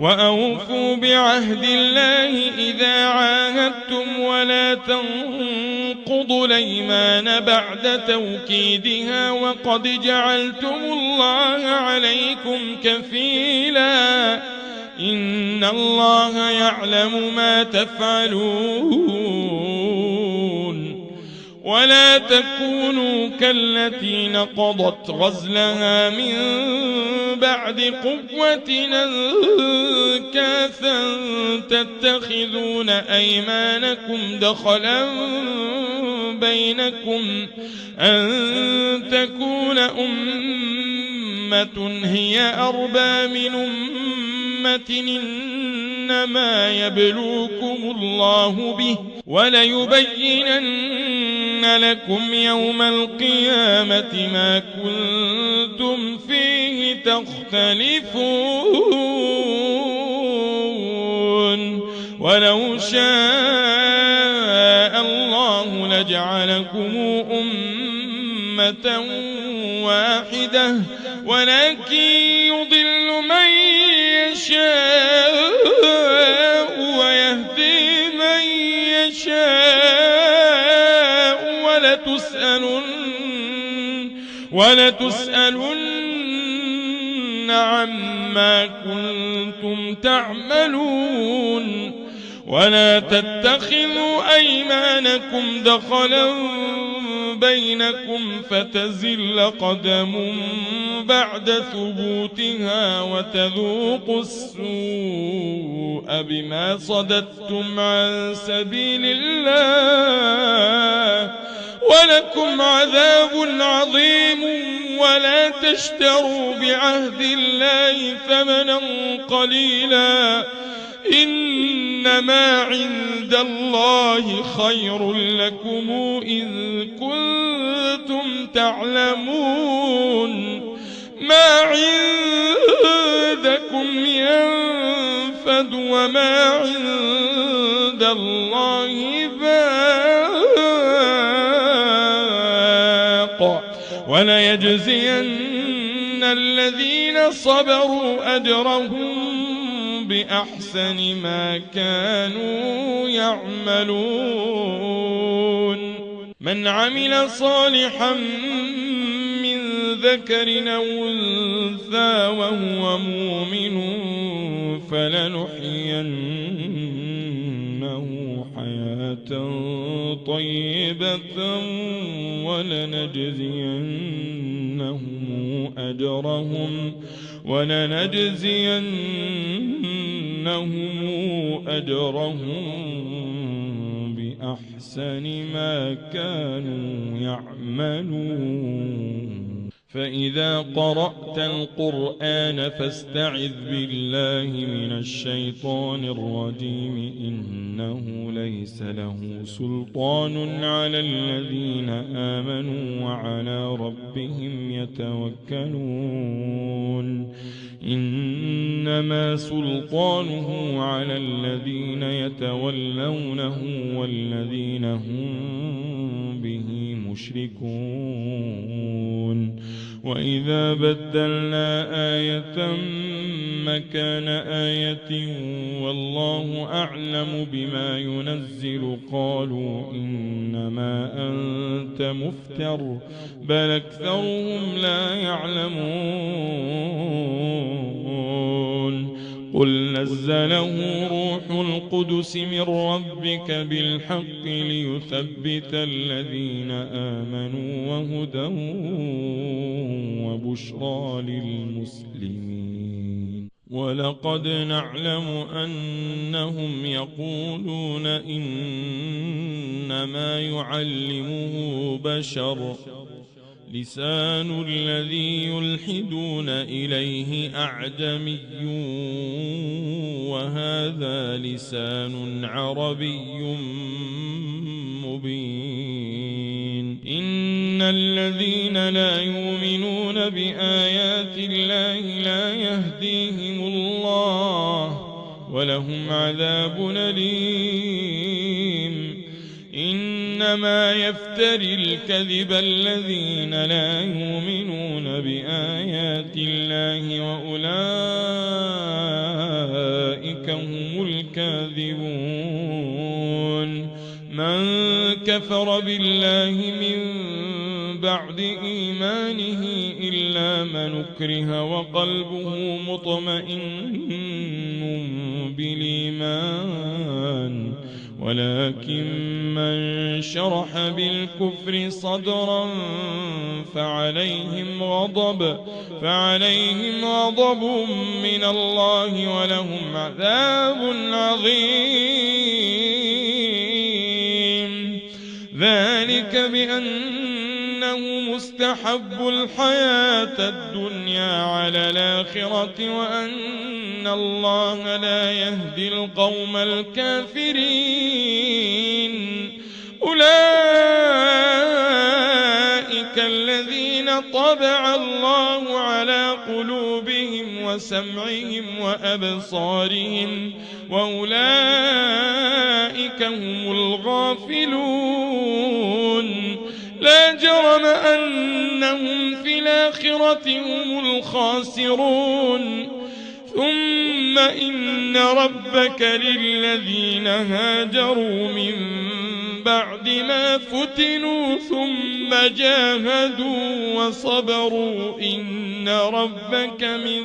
وأوفوا بعهد الله إذا عاهدتم ولا تنقضوا الأيمان بعد توكيدها وقد جعلتم الله عليكم كفيلا إن الله يعلم ما تفعلون ولا تكونوا كالتي نقضت غزلها من بعد قوة أنكاثا تتخذون أيمانكم دخلا بينكم أن تكون أمة هي أربى من أمة إنما يبلوكم الله به وليبينن لكم يوم القيامة ما كنتم فيه تختلفون ولو شاء الله لجعلكم أمة واحدة ولكن يضل من يشاء ويهدي من يشاء ولتسألن عما كنتم تعملون ولا تتخذوا أيمانكم دخلا بينكم فتزل قدم بعد ثبوتها وتذوقوا السوء بما صددتم عن سبيل الله ولكم عذاب عظيم ولا تشتروا بعهد الله ثمنا قليلا إنما عند الله خير لكم إن كنتم تعلمون ما عندكم ينفد وما عند الله باق وليجزين الذين صبروا أجرهم بأحسن ما كانوا يعملون من عمل صالحا من ذكر أو أنثى وهو مؤمن فلنحيينه حياة طيبة ولنجزينهم أجرهم بأحسن ما كانوا يعملون فإذا قرأت القرآن فاستعذ بالله من الشيطان الرجيم إنه ليس له سلطان على الذين آمنوا وعلى ربهم يتوكلون إنما سلطانه على الذين يتولونه والذين هم به مشركون وإذا بدلنا آية مكان آية والله أعلم بما ينزل قالوا إنما أنت مفتر بل أكثرهم لا يعلمون قل نزله روح القدس من ربك بالحق ليثبت الذين آمنوا وهدى وبشرى للمسلمين ولقد نعلم أنهم يقولون إنما يعلمه بشر لسان الذي يلحدون إليه أعجمي وهذا لسان عربي مبين إن الذين لا يؤمنون بآيات الله لا يهديهم الله ولهم عذاب أليم إنما يفتري الكذب الذين لا يؤمنون بآيات الله أولئك هم الكاذبون. من كفر بالله من بعد إيمانه إلا من أكره وقلبه مطمئن بالإيمان، ولكن من شرح بالكفر صدرا فعليهم غضب من الله ولهم عذاب عظيم. ذلك بأنه مستحب الحياة الدنيا على الآخرة وأن الله لا يهدي القوم الكافرين. أولئك الذين طبع الله على قلوبهم وسمعهم وأبصارهم وأولئك هم الغافلون. لا جرم أنهم في الآخرة هم الخاسرون. ثم إن ربك للذين هاجروا من بعد ما فتنوا ثم جاهدوا وصبروا إن ربك من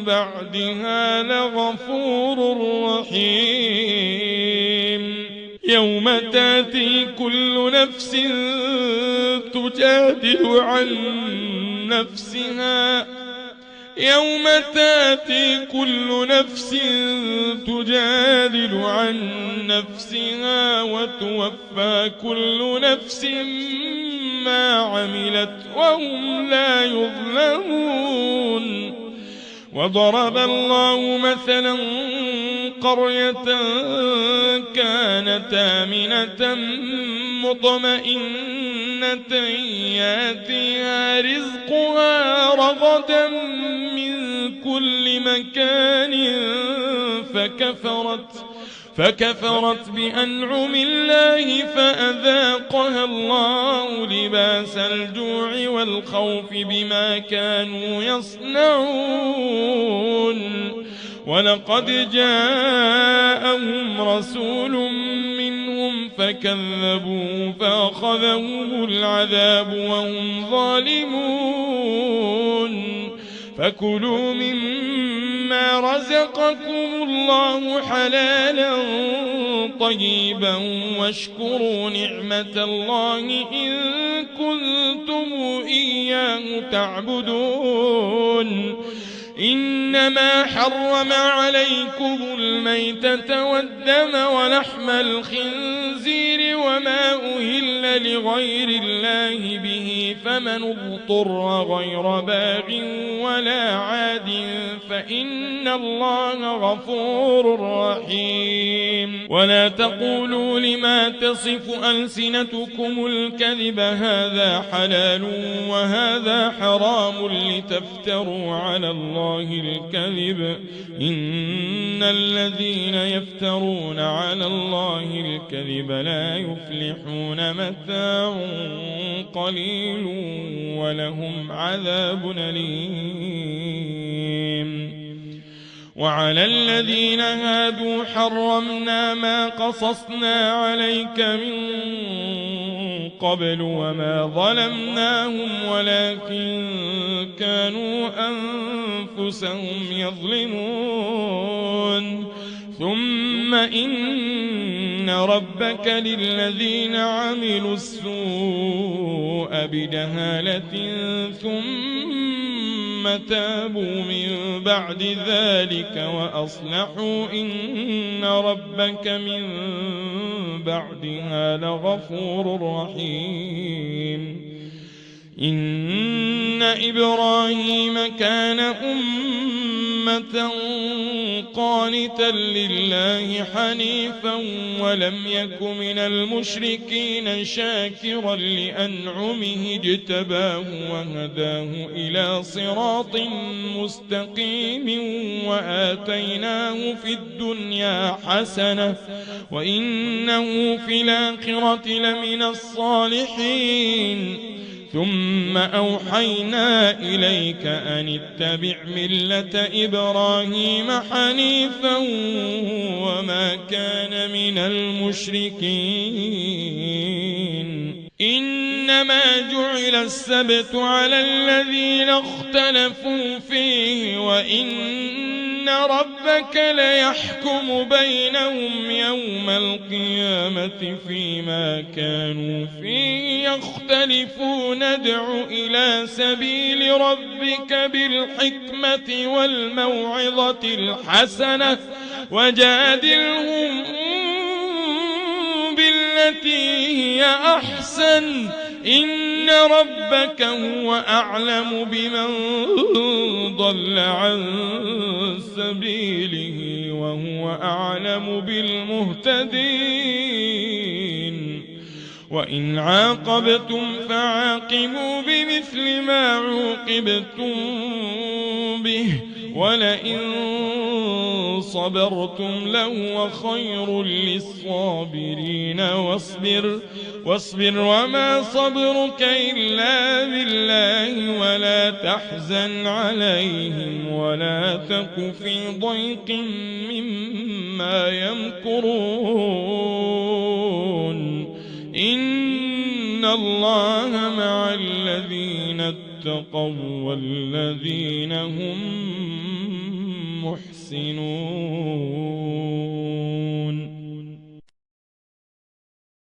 بعدها لغفور رحيم. يوم تاتي كل نفس تجادل عن نفسها وتوفى كل نفس ما عملت وهم لا يظلمون. وضرب الله مثلا قرية كانت آمنة مطمئنة ياتيها رزقها رغدا من كل مكان فكفرت بأنعم الله فأذاقها الله لباس الجوع والخوف بما كانوا يصنعون. ولقد جاءهم رسول منهم فكذبوا فأخذهم العذاب وهم ظالمون. فكلوا مما رزقكم الله حلالا طيبا واشكروا نعمة الله إن كنتم إياه تعبدون. إنما حرم عليكم الميتة والدم ولحم الخنزير وما أهل لغير الله به فمن اضطر غير باغ ولا عاد فإن الله غفور رحيم. ولا تقولوا لما تصف ألسنتكم الكذب هذا حلال وهذا حرام لتفتروا على الله الكذب إن الذين يفترون على الله الكذب لا يفلحون. متاع قليل ولهم عذاب أليم. وعلى الذين هادوا حرمنا ما قصصنا عليك من قبل وما ظلمناهم ولكن كانوا أنفسهم يظلمون. ثم إن ربك للذين عملوا السوء بجهالة ثم تابوا من بعد ذلك وأصلحوا إن ربك من بعدها لغفور رحيم. إن إبراهيم كان أمة قانتا لله حنيفا ولم يك من المشركين شاكرا لأنعمه اجتباه وهداه إلى صراط مستقيم وآتيناه في الدنيا حسنة وإنه في الآخرة لمن الصالحين. ثم أوحينا إليك أن اتبع ملة إبراهيم حنيفا من المشركين إنما جعل السبت على الذين اختلفوا فيه وإن ربك ليحكم بينهم يوم القيامة فيما كانوا فيه يختلفون ادع إلى سبيل ربك بالحكمة والموعظة الحسنة وجادلهم بالتي هي أحسن إن ربك هو أعلم بمن ضل عن سبيله وهو أعلم بالمهتدين وإن عاقبتم فعاقبوا بمثل ما عوقبتم به ولئن صبرتم لهو خير للصابرين واصبر وما صبرك إلا بالله ولا تحزن عليهم ولا تك في ضيق مما يمكرون إن الله مع الذين اتقوا والذين هم محسنون.